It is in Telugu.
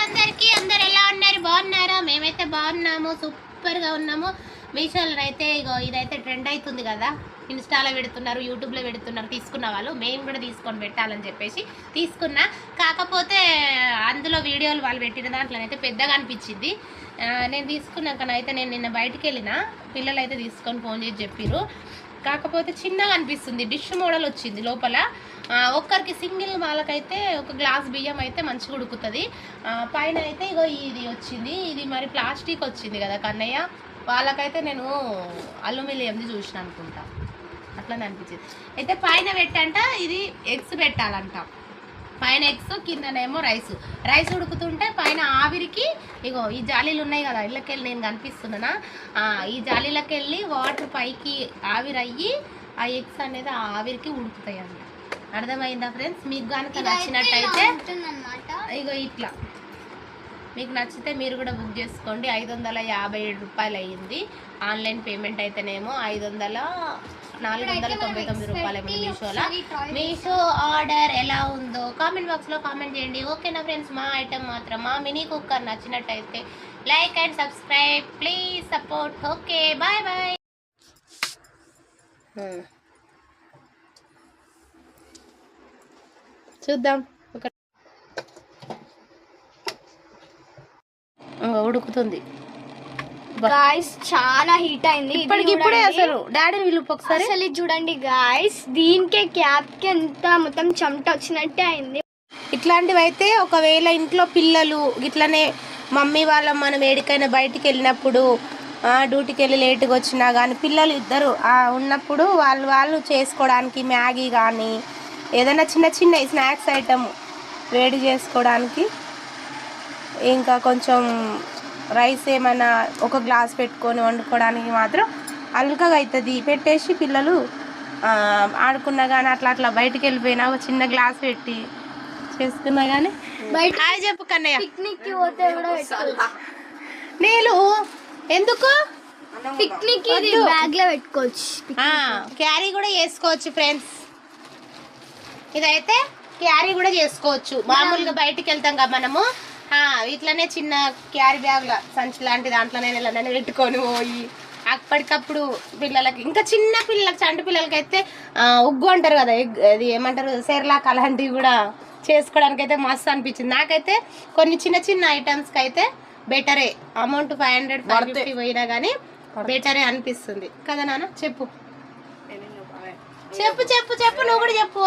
అందరికీ. అందరు ఎలా ఉన్నారు? బాగున్నారా? మేమైతే బాగున్నాము, సూపర్గా ఉన్నాము. మీషోలో అయితే ఇగో ఇదైతే ట్రెండ్ అవుతుంది కదా, ఇన్స్టాలో పెడుతున్నారు, యూట్యూబ్లో పెడుతున్నారు. తీసుకున్న వాళ్ళు మేము కూడా తీసుకొని పెట్టాలని చెప్పేసి తీసుకున్నా. కాకపోతే అందులో వీడియోలు వాళ్ళు పెట్టిన దాంట్లోనైతే పెద్దగా అనిపించింది. నేను తీసుకున్నాకనైతే నేను నిన్న బయటికి వెళ్ళిన, పిల్లలు అయితే తీసుకొని ఫోన్ చేసి చెప్పిర్రు. కాకపోతే చిన్నగా అనిపిస్తుంది, డిష్ మోడల్ వచ్చింది లోపల. ఒక్కరికి సింగిల్ వాళ్ళకైతే ఒక గ్లాస్ బియ్యం అయితే మంచిగా ఉడుకుతుంది. పైన అయితే ఇగో ఇది వచ్చింది, ఇది మరి ప్లాస్టిక్ వచ్చింది కదా కన్నయ్య, వాళ్ళకైతే నేను అల్యూమినియంది చూసిన అనుకుంటా, అట్లనే అనిపించింది. అయితే పైన పెట్టంట ఇది ఎగ్స్ పెట్టాలంట, పైన ఎగ్స్ కిందనేమో రైస్ ఉడుకుతుంటే పైన ఆవిరికి ఇగో ఈ జాలీలు ఉన్నాయి కదా, ఇళ్ళకెళ్ళి నేను కనిపిస్తున్నానా, ఈ జాలీలకి వెళ్ళి వాటర్ పైకి ఆవిరయ్యి ఆ ఎగ్స్ అనేది ఆ ఆవిరికి ఉడుకుతాయి అన్నమాట. అర్థమైందా ఫ్రెండ్స్? మీకు కనుక నచ్చినట్టయితే ఇగో ఇట్లా మీకు నచ్చితే మీరు కూడా బుక్ చేసుకోండి. 557 రూపాయలు అయ్యింది. ఆన్లైన్ పేమెంట్ అయితేనేమో 499 రూపాయలు అయింది మీషోలో. మీషో ఆర్డర్ ఎలా ఉందో కామెంట్ బాక్స్లో కామెంట్ చేయండి. ఓకేనా ఫ్రెండ్స్? మా ఐటమ్ మాత్రం మా మినీ కుక్కర్ నచ్చినట్టయితే like and subscribe, please support. Okay, bye bye. చూద్దాం, ఉడుకుతుంది గాయ్స్, చాలా హీట్ అయింది ఇప్పుడే. అసలు డాడీ వీళ్ళు ఒకసారి అసలు ఇది చూడండి గాయ్స్, దీనికే క్యాప్ కి ఎంత మొత్తం చెమట వచ్చినట్టే అయింది. ఇట్లాంటివి అయితే ఒకవేళ ఇంట్లో పిల్లలు ఇట్లనే మమ్మీ వాళ్ళ మనం ఏడికైనా బయటికి వెళ్ళినప్పుడు, డ్యూటీకి వెళ్ళి లేటుగా వచ్చినా కానీ పిల్లలు ఇద్దరు ఉన్నప్పుడు వాళ్ళు చేసుకోవడానికి మ్యాగీ కానీ ఏదైనా చిన్న చిన్న స్నాక్స్ ఐటమ్ వేడి చేసుకోవడానికి, ఇంకా కొంచెం రైస్ ఏమైనా ఒక గ్లాస్ పెట్టుకొని వండుకోవడానికి మాత్రం అల్కగా అవుతుంది. పెట్టేసి పిల్లలు ఆడుకున్నా కానీ అట్లా బయటికి వెళ్ళిపోయినా ఒక చిన్న గ్లాస్ పెట్టి చేసుకున్నా కానీ బయట చెప్పు కన్నయ్య, పిక్నిక్ కి పోతే కూడా నేను ఎందుకు పిక్నిక్ బ్యాగ్ లో పెట్టుకోవచ్చు, క్యారీ కూడా చేసుకోవచ్చు ఫ్రెండ్స్. ఇదైతే క్యారీ కూడా చేసుకోవచ్చు. మామూలుగా బయటికి వెళ్తాం కదా మనము, ఇట్లనే చిన్న క్యారీ బ్యాగ్ల సంచి లాంటి దాంట్లోనే వెళ్ళాలని పెట్టుకొని పోయి అప్పటికప్పుడు పిల్లలకి, ఇంకా చిన్న పిల్లలకి, చంటి పిల్లలకి అయితే ఉగ్గు అంటారు కదా, అది ఏమంటారు, సెర్లాక్, అలాంటివి కూడా చేసుకోవడానికి అయితే మస్తు అనిపించింది నాకైతే. కొన్ని చిన్న చిన్న ఐటమ్స్కి అయితే బెటరే, అమౌంట్ 500-550 పోయినా కానీ బెటరే అనిపిస్తుంది కదా నాన్న? చెప్పు నువ్వు కూడా చెప్పు.